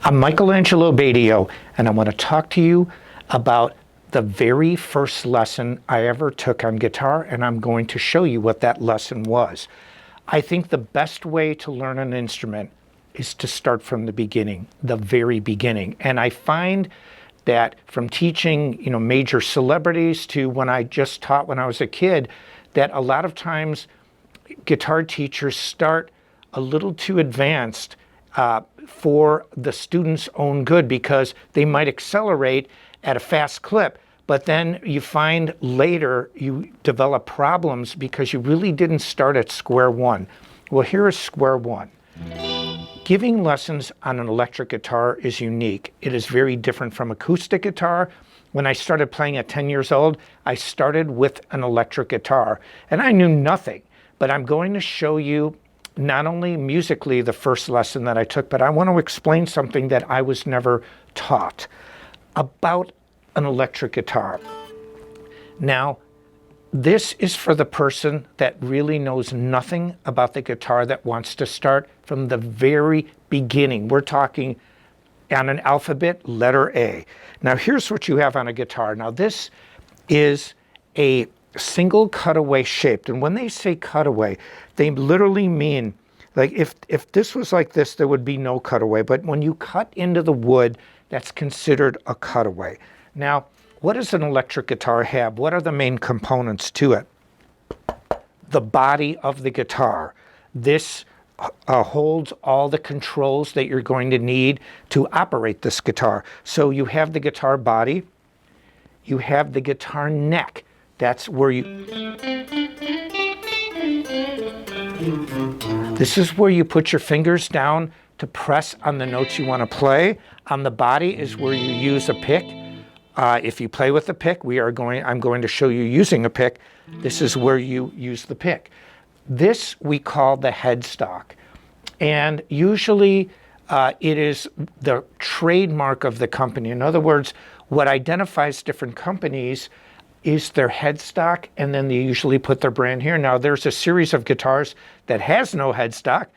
I'm Michelangelo Badio, and I want to talk to you about the very first lesson I ever took on guitar, and I'm going to show you what that lesson was. I think the best way to learn an instrument is to start from the beginning, the very beginning. And I find that from teaching, major celebrities to when I just taught when I was a kid, that a lot of times guitar teachers start a little too advanced for the student's own good, because they might accelerate at a fast clip, but then you find later you develop problems because you really didn't start at square one. Well, here is square one. Giving lessons on an electric guitar is unique. It is very different from acoustic guitar. When I started playing at 10 years old, I started with an electric guitar, and I knew nothing. But I'm going to show you not only musically the first lesson that I took, but I want to explain something that I was never taught about an electric guitar. Now, this is for the person that really knows nothing about the guitar, that wants to start from the very beginning. We're talking on an alphabet, letter A. Now, here's what you have on a guitar. Now, this is a single cutaway shaped, and when they say cutaway, they literally mean, like, if this was like this, there would be no cutaway, but when you cut into the wood, that's considered a cutaway. Now, what does an electric guitar have? What are the main components to it? The body of the guitar. This holds all the controls that you're going to need to operate this guitar. So you have the guitar body, you have the guitar neck. That's where this is where you put your fingers down to press on the notes you want to play. On the body is where you use a pick. If you play with a pick, I'm going to show you using a pick. This is where you use the pick. This we call the headstock. And usually it is the trademark of the company. In other words, what identifies different companies is their headstock, and then they usually put their brand here. Now, there's a series of guitars that has no headstock.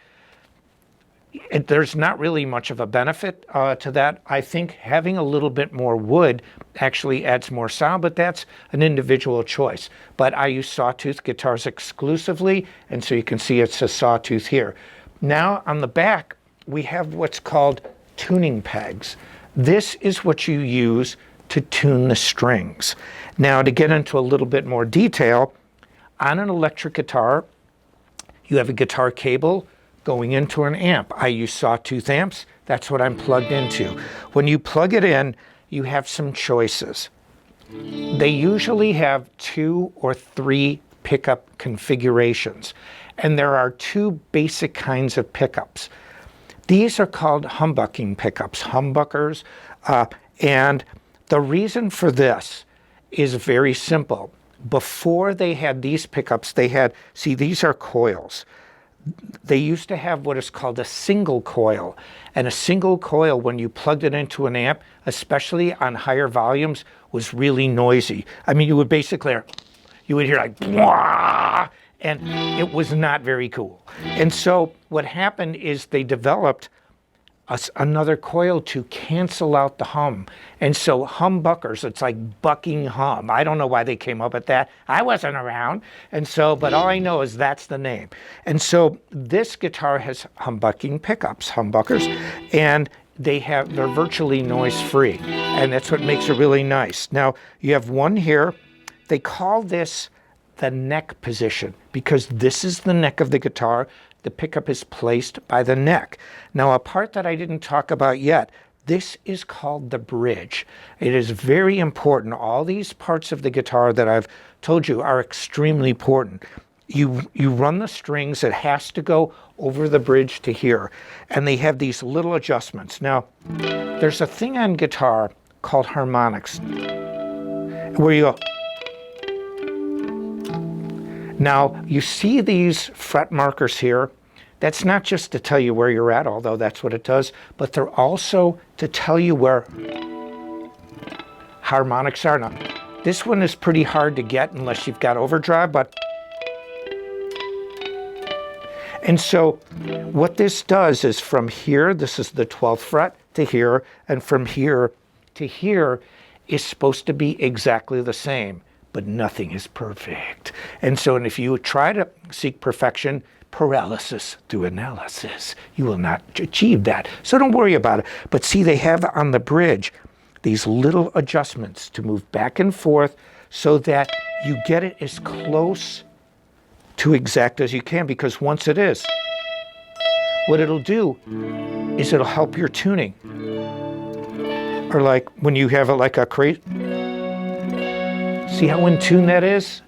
There's not really much of a benefit to that. I think having a little bit more wood actually adds more sound, but that's an individual choice. But I use Sawtooth guitars exclusively, and so you can see it's a Sawtooth here. Now, on the back, we have what's called tuning pegs. This is what you use to tune the strings. Now, to get into a little bit more detail, on an electric guitar, you have a guitar cable going into an amp. I use Sawtooth amps. That's what I'm plugged into. When you plug it in, you have some choices. They usually have 2 or 3 pickup configurations, and there are 2 basic kinds of pickups. These are called humbucking pickups, humbuckers, and the reason for this is very simple. Before they had these pickups, these are coils. They used to have what is called a single coil. And a single coil, when you plugged it into an amp, especially on higher volumes, was really noisy. I mean, you would hear like, wah, and it was not very cool. And so what happened is they developed another coil to cancel out the hum. And so humbuckers, it's like bucking hum. I don't know why they came up with that. I wasn't around. And so, but all I know is that's the name. And so this guitar has humbucking pickups, humbuckers, and they're virtually noise-free. And that's what makes it really nice. Now, you have one here. They call this the neck position because this is the neck of the guitar. The pickup is placed by the neck. Now, a part that I didn't talk about yet, this is called the bridge. It is very important. All these parts of the guitar that I've told you are extremely important. You run the strings, it has to go over the bridge to here. And they have these little adjustments. Now, there's a thing on guitar called harmonics, where you go. Now, you see these fret markers here. That's not just to tell you where you're at, although that's what it does, but they're also to tell you where harmonics are. Now, this one is pretty hard to get unless you've got overdrive, and so what this does is from here, this is the 12th fret, to here, and from here to here is supposed to be exactly the same, but nothing is perfect. And so, and if you try to seek perfection, paralysis through analysis, you will not achieve that. So don't worry about it. But see, they have on the bridge these little adjustments to move back and forth so that you get it as close to exact as you can, because once it is, what it'll do is it'll help your tuning. Or like when you have like a crate, see how in tune that is?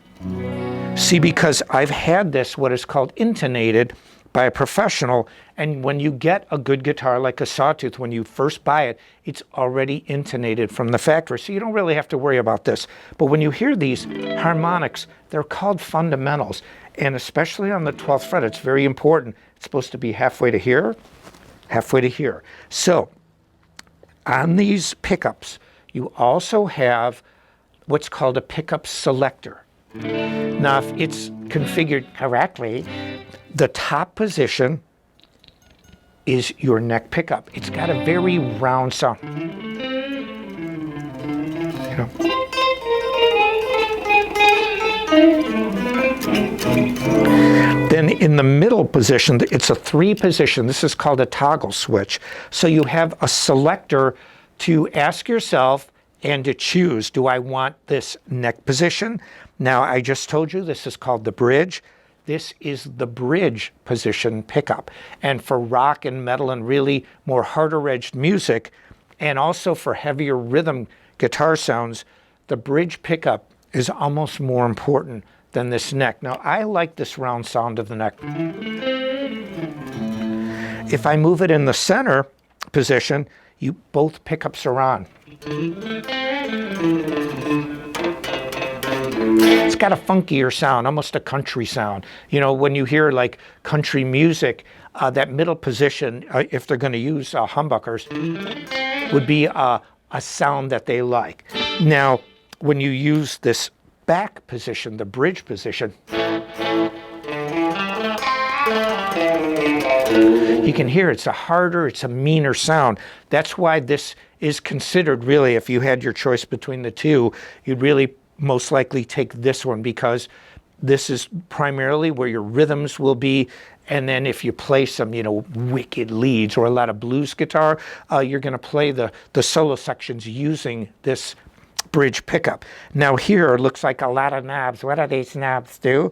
See, because I've had this, what is called intonated by a professional, and when you get a good guitar like a Sawtooth, when you first buy it, it's already intonated from the factory, so you don't really have to worry about this. But when you hear these harmonics, they're called fundamentals, and especially on the 12th fret, it's very important. It's supposed to be halfway to here, halfway to here. So on these pickups, you also have what's called a pickup selector. Now, if it's configured correctly, the top position is your neck pickup. It's got a very round sound. You know. Then in the middle position, it's a 3 position. This is called a toggle switch. So you have a selector to ask yourself and to choose, do I want this neck position? Now, I just told you this is called the bridge. This is the bridge position pickup. And for rock and metal and really more harder edged music, and also for heavier rhythm guitar sounds, the bridge pickup is almost more important than this neck. Now, I like this round sound of the neck. If I move it in the center position, both pickups are on. It's got a funkier sound, almost a country sound. You know, when you hear like country music, that middle position, if they're going to use humbuckers, would be a sound that they like. Now, when you use this back position, the bridge position, you can hear it's a harder, it's a meaner sound. That's why this is considered really, if you had your choice between the two, you'd really most likely take this one, because this is primarily where your rhythms will be. And then if you play some, you know, wicked leads or a lot of blues guitar, you're going to play the solo sections using this bridge pickup. Now here it looks like a lot of knobs. What do these knobs do?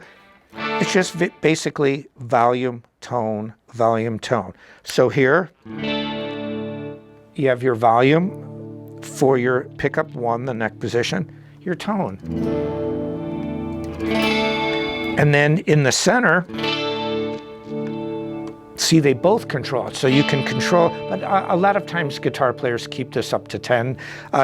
It's just basically volume, tone, volume, tone. So here you have your volume for your pickup 1, the neck position, your tone. And then in the center, see, they both control it. So you can control, but a lot of times guitar players keep this up to 10.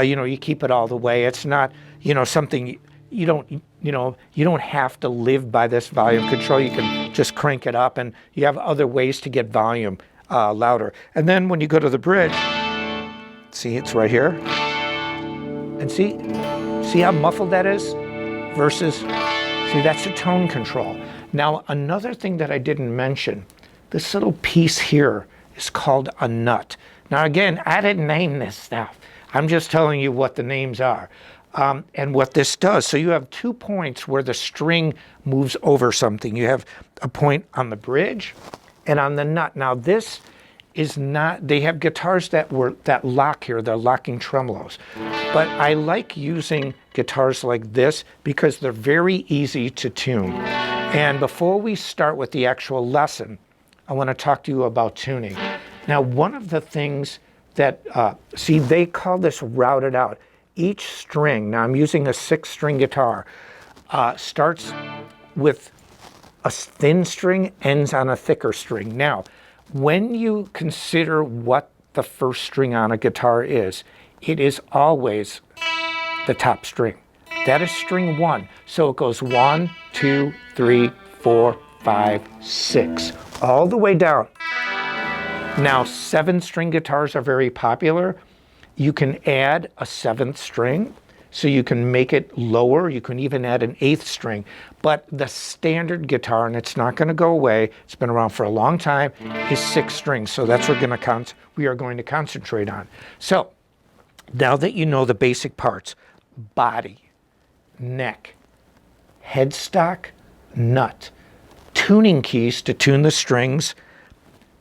You know, you keep it all the way. It's not, you know, something you don't have to live by this volume control. You can just crank it up, and you have other ways to get volume louder. And then when you go to the bridge, see, it's right here. And see how muffled that is versus, see, that's a tone control. Now, another thing that I didn't mention, this little piece here is called a nut. Now, again, I didn't name this stuff. I'm just telling you what the names are and what this does. So you have 2 points where the string moves over something. You have a point on the bridge and on the nut. Now, this is not, they have guitars that lock here, they're locking tremolos. But I like using guitars like this because they're very easy to tune. And before we start with the actual lesson, I want to talk to you about tuning. Now, one of the things that, see, they call this routed out. Each string, now I'm using a 6-string guitar, starts with a thin string, ends on a thicker string. Now, when you consider what the first string on a guitar is, it is always the top string. That is string 1. So it goes 1, 2, 3, 4, 5, 6, all the way down. Now, 7-string guitars are very popular. You can add a 7th string so you can make it lower. You can even add an 8th string. But the standard guitar, and it's not going to go away, it's been around for a long time, is 6 strings. So that's what we are going to concentrate on. So now that you know the basic parts, body, neck, headstock, nut, tuning keys to tune the strings,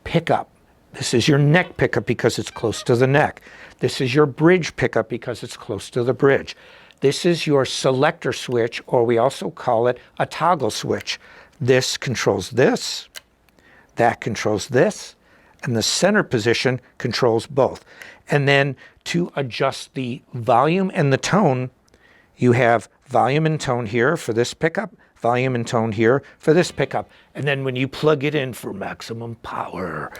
pickup. This is your neck pickup because it's close to the neck. This is your bridge pickup because it's close to the bridge. This is your selector switch, or we also call it a toggle switch. This controls this, that controls this, and the center position controls both. And then to adjust the volume and the tone, you have volume and tone here for this pickup, volume and tone here for this pickup. And then when you plug it in for maximum power,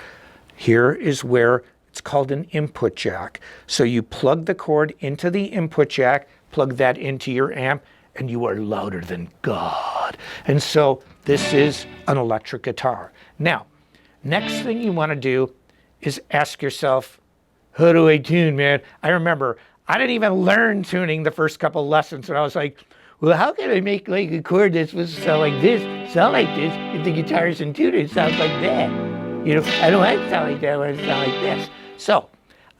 here is where it's called an input jack. So you plug the cord into the input jack, plug that into your amp, and you are louder than God. And so this is an electric guitar. Now, next thing you want to do is ask yourself, how do I tune, man? I remember I didn't even learn tuning the first couple lessons, and I was like, well, how can I make like a chord that's supposed to sound like this, if the guitar isn't tuned, it sounds like that. You know, I don't want it to sound like that, I want it to sound like this. So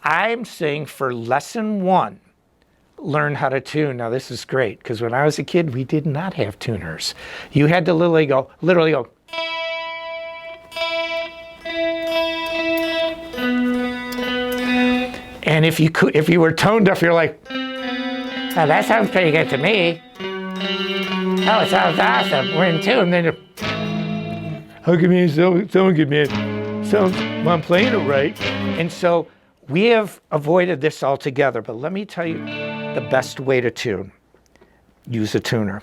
I'm saying for lesson 1, learn how to tune. Now this is great, because when I was a kid, we did not have tuners. You had to literally go. And if you were tone deaf, you're like, oh, that sounds pretty good to me. Oh, it sounds awesome. We're in tune. Then how come you someone give me sounds I'm playing it right? And so we have avoided this altogether. But let me tell you the best way to tune. Use a tuner.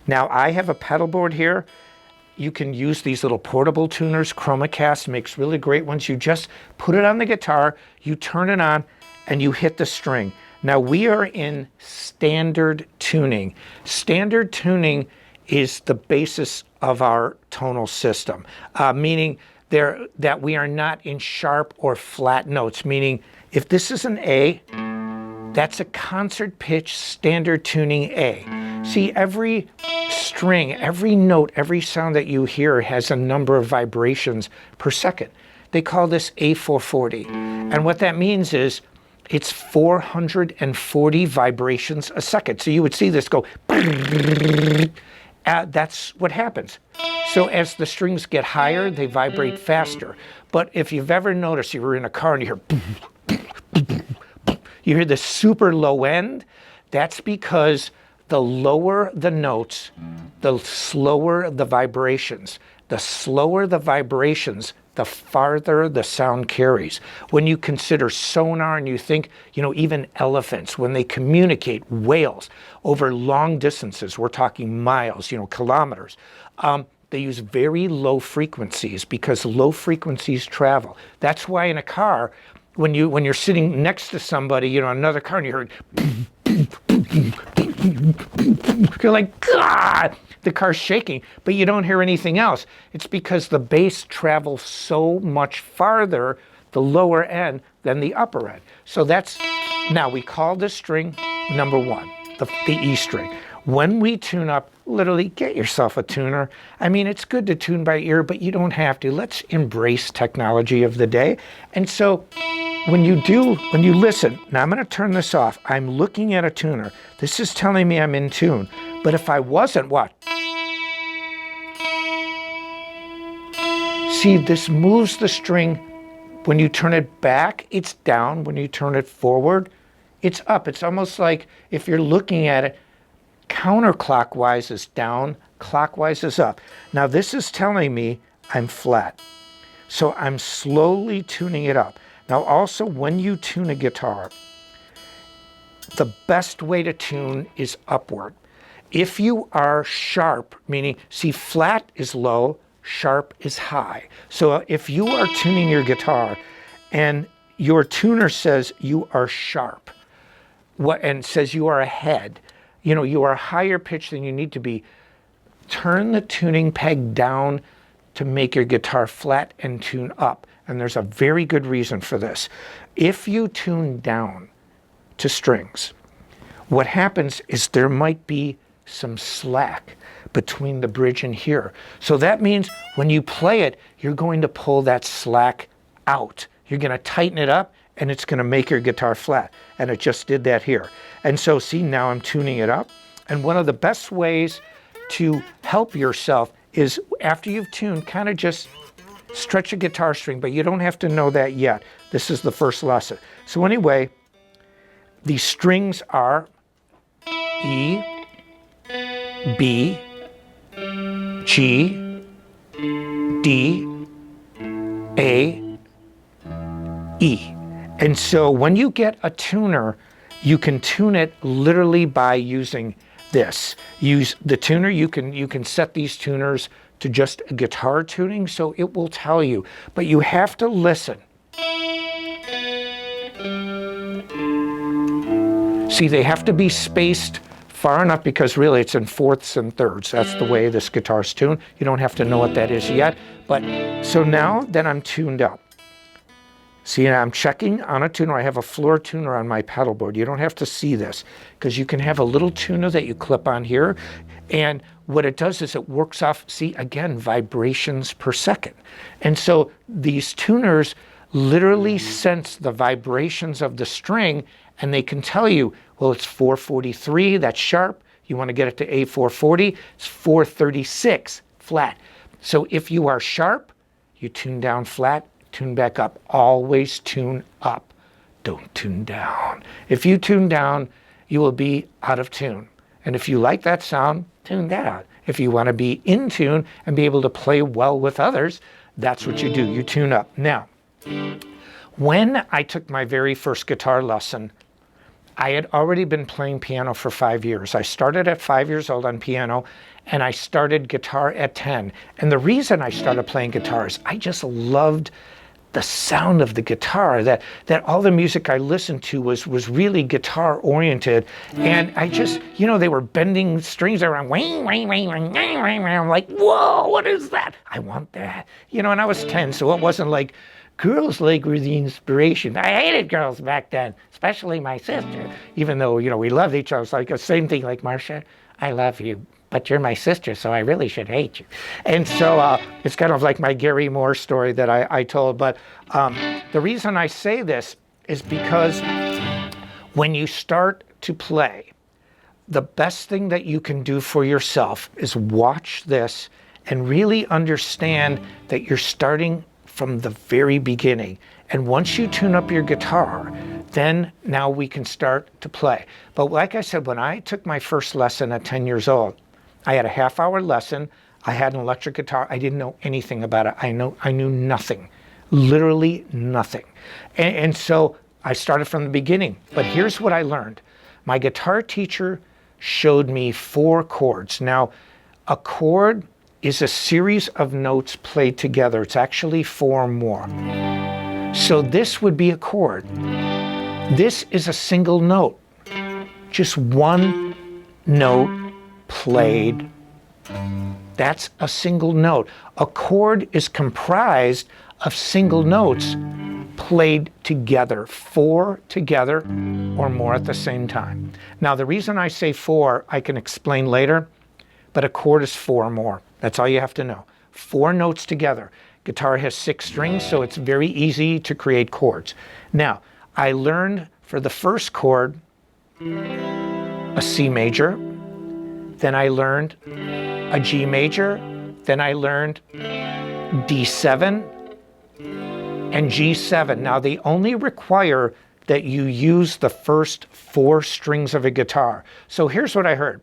Now I have a pedal board here. You can use these little portable tuners. ChromaCast makes really great ones. You just put it on the guitar, you turn it on, and you hit the string. Now we are in standard tuning. Standard tuning is the basis of our tonal system, meaning that we are not in sharp or flat notes, meaning if this is an A, that's a concert pitch standard tuning A. See, every string, every note, every sound that you hear has a number of vibrations per second. They call this A440. And what that means is it's 440 vibrations a second. So you would see this go, that's what happens. So as the strings get higher, they vibrate faster. But if you've ever noticed, you were in a car and you hear the super low end, that's because the lower the notes, the slower the vibrations. The slower the vibrations, the farther the sound carries. When you consider sonar and you think, even elephants, when they communicate, whales, over long distances, we're talking miles, kilometers, they use very low frequencies because low frequencies travel. That's why in a car, when you're sitting next to somebody, another car, and you heard, you're like, God! The car's shaking, but you don't hear anything else. It's because the bass travels so much farther, the lower end, than the upper end. So now we call this string number 1, the E string. When we tune up, literally get yourself a tuner. I mean, it's good to tune by ear, but you don't have to. Let's embrace technology of the day. And so when you listen, now I'm going to turn this off. I'm looking at a tuner. This is telling me I'm in tune. But if I wasn't, what? See, this moves the string. When you turn it back, it's down. When you turn it forward, it's up. It's almost like if you're looking at it, counterclockwise is down, clockwise is up. Now this is telling me I'm flat. So I'm slowly tuning it up. Now also, when you tune a guitar, the best way to tune is upward. If you are sharp, meaning, see, flat is low, sharp is high. So if you are tuning your guitar and your tuner says you are sharp, and says you are ahead, you are higher pitched than you need to be, turn the tuning peg down to make your guitar flat and tune up. And there's a very good reason for this. If you tune down to strings, what happens is there might be some slack between the bridge and here. So that means when you play it, you're going to pull that slack out. You're going to tighten it up, and it's going to make your guitar flat. And it just did that here. And so see, now I'm tuning it up. And one of the best ways to help yourself is after you've tuned, kind of just stretch a guitar string, but you don't have to know that yet. This is the first lesson. So anyway, these strings are E, B, G, D, A, E. And so when you get a tuner, you can tune it literally by using this. Use the tuner. You can set these tuners to just a guitar tuning, so it will tell you. But you have to listen. See, they have to be spaced far enough because really it's in fourths and thirds. That's the way this guitar's tuned. You don't have to know what that is yet. But so now that I'm tuned up, see, I'm checking on a tuner. I have a floor tuner on my pedal board. You don't have to see this because you can have a little tuner that you clip on here. And what it does is it works off, see, again, vibrations per second. And so these tuners literally sense the vibrations of the string, and they can tell you, well, it's 443, that's sharp. You want to get it to A440, it's 436 flat. So if you are sharp, you tune down flat, tune back up. Always tune up. Don't tune down. If you tune down, you will be out of tune. And if you like that sound, tune down. If you want to be in tune and be able to play well with others, that's what you do. You tune up. Now, when I took my very first guitar lesson, I had already been playing piano for 5 years. I started at 5 years old on piano, and I started guitar at 10. And the reason I started playing guitar is I just loved the sound of the guitar, that all the music I listened to was really guitar oriented. And I just, they were bending strings around, wang, wang, wang, wang, wang, wang, wang. I'm like, whoa, what is that? I want that. And I was 10, so it wasn't like girls were the inspiration. I hated girls back then, especially my sister, even though, we loved each other. It's like the same thing like, Marcia, I love you, but you're my sister, so I really should hate you. And so it's kind of like my Gary Moore story that I told. But the reason I say this is because when you start to play, the best thing that you can do for yourself is watch this and really understand that you're starting from the very beginning. And once you tune up your guitar, then now we can start to play. But like I said, when I took my first lesson at 10 years old, I had a half-hour lesson. I had an electric guitar. I didn't know anything about it. I knew nothing, literally nothing. And so I started from the beginning. But here's what I learned. My guitar teacher showed me 4 chords. Now, a chord is a series of notes played together. It's actually 4 more. So this would be a chord. This is a single note. Just one note played. That's a single note. A chord is comprised of single notes played together, 4 together or more at the same time. Now, the reason I say 4, I can explain later, but a chord is 4 more. That's all you have to know. 4 notes together. Guitar has 6 strings, so it's very easy to create chords. Now, I learned for the first chord a C major, then I learned a G major, then I learned D7 and G7. Now, they only require that you use the first 4 strings of a guitar. So here's what I heard.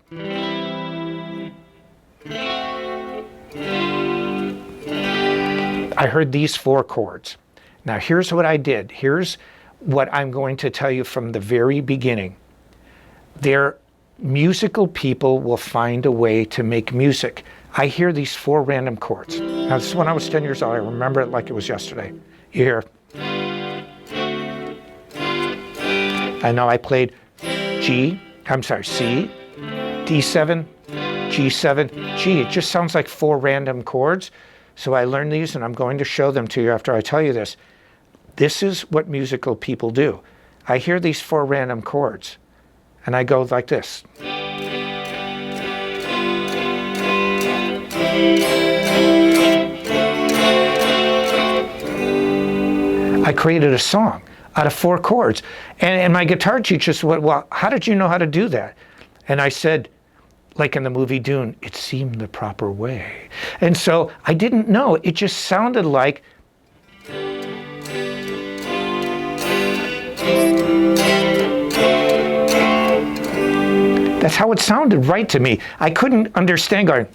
I heard these 4 chords. Now here's what I did. Here's what I'm going to tell you from the very beginning. Their musical people will find a way to make music. I hear these 4 random chords. Now this is when I was 10 years old. I remember it like it was yesterday. You hear. And now I played C, D7, G7, G. It just sounds like 4 random chords. So I learned these, and I'm going to show them to you after I tell you this. This is what musical people do. I hear these 4 random chords, And I go like this. I created a song out of 4 chords. And my guitar teacher said, well, how did you know how to do that? And I said, like in the movie Dune, it seemed the proper way. And so I didn't know. It just sounded like that's how it sounded right to me. I couldn't understand going.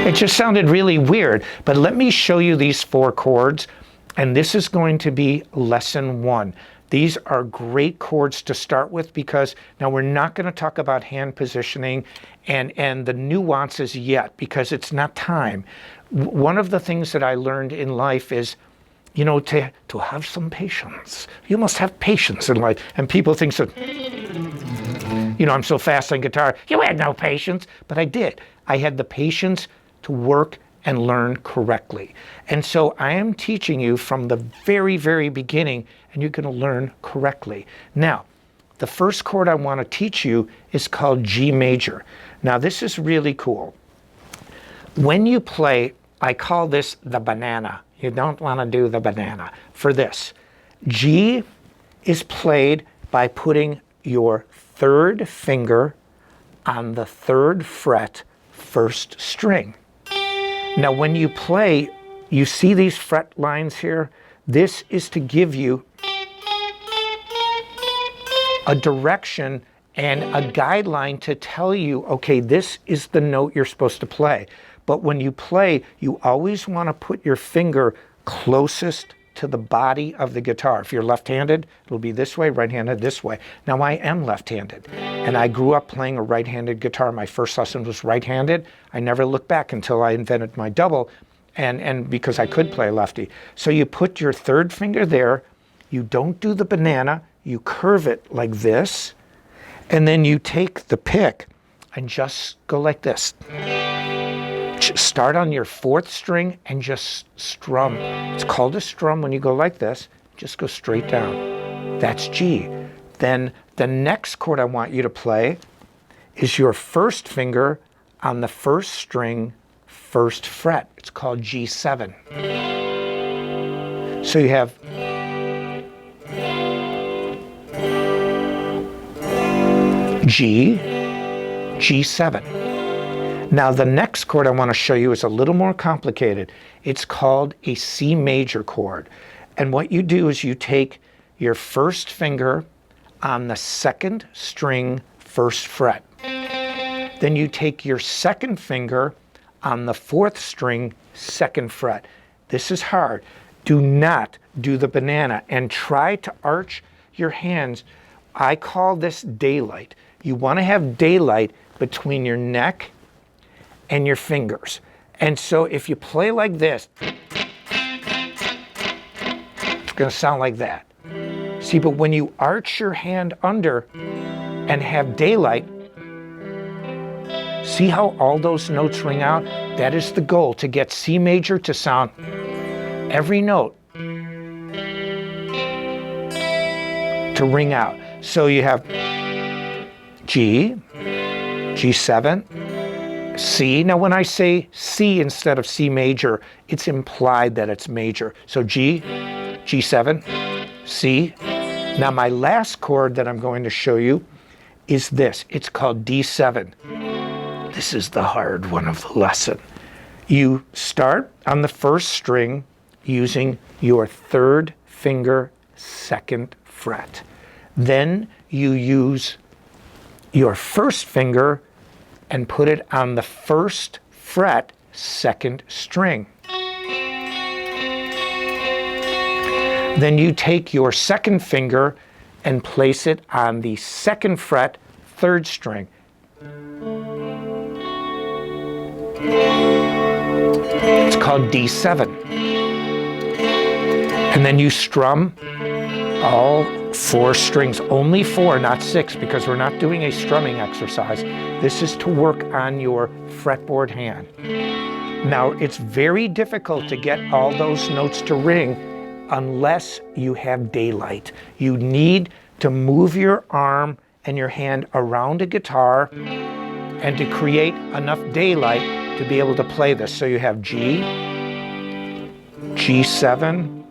It just sounded really weird. But let me show you these 4 chords. And this is going to be lesson 1. These are great chords to start with because now we're not going to talk about hand positioning and the nuances yet because it's not time. One of the things that I learned in life is, you know, to have some patience. You must have patience in life. And people think so, you know, I'm so fast on guitar. You had no patience. But I did. I had the patience to work and learn correctly. And so I am teaching you from the very, very beginning, and you're going to learn correctly. Now, the first chord I want to teach you is called G major. Now, this is really cool. When you play, I call this the banana. You don't want to do the banana for this. G is played by putting your 3rd finger on the 3rd fret, 1st string. Now, when you play, you see these fret lines here? This is to give you a direction and a guideline to tell you, okay, this is the note you're supposed to play. But when you play, you always want to put your finger closest to the body of the guitar. If you're left-handed, it'll be this way, right-handed this way. Now, I am left-handed, and I grew up playing a right-handed guitar. My first lesson was right-handed. I never looked back until I invented my double, and because I could play lefty. So you put your 3rd finger there, you don't do the banana, you curve it like this, and then you take the pick and just go like this. Start on your 4th string and just strum. It's called a strum when you go like this. Just go straight down. That's G. Then the next chord I want you to play is your 1st finger on the 1st string, 1st fret. It's called G7. So you have G, G7. Now, the next chord I want to show you is a little more complicated. It's called a C major chord. And what you do is you take your 1st finger on the 2nd string, 1st fret. Then you take your 2nd finger on the 4th string, 2nd fret. This is hard. Do not do the banana and try to arch your hands. I call this daylight. You want to have daylight between your neck and your fingers. And so if you play like this, it's going to sound like that. See, but when you arch your hand under and have daylight, see how all those notes ring out? That is the goal, to get C major to sound every note to ring out. So you have G, G7, C. Now, when I say C instead of C major, it's implied that it's major. So G, G7, C. Now, my last chord that I'm going to show you is this. It's called D7. This is the hard one of the lesson. You start on the 1st string using your 3rd finger, 2nd fret. Then you use your 1st finger and put it on the 1st fret, 2nd string. Then you take your 2nd finger and place it on the 2nd fret, 3rd string. It's called D7. And then you strum all 4 strings, only 4, not 6, because we're not doing a strumming exercise. This is to work on your fretboard hand. Now, it's very difficult to get all those notes to ring unless you have daylight. You need to move your arm and your hand around a guitar and to create enough daylight to be able to play this. So you have G, G7,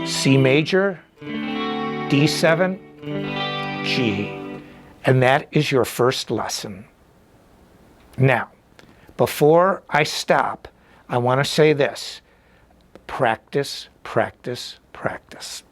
C major, D7, G. And that is your first lesson. Now, before I stop, I want to say this: practice, practice, practice.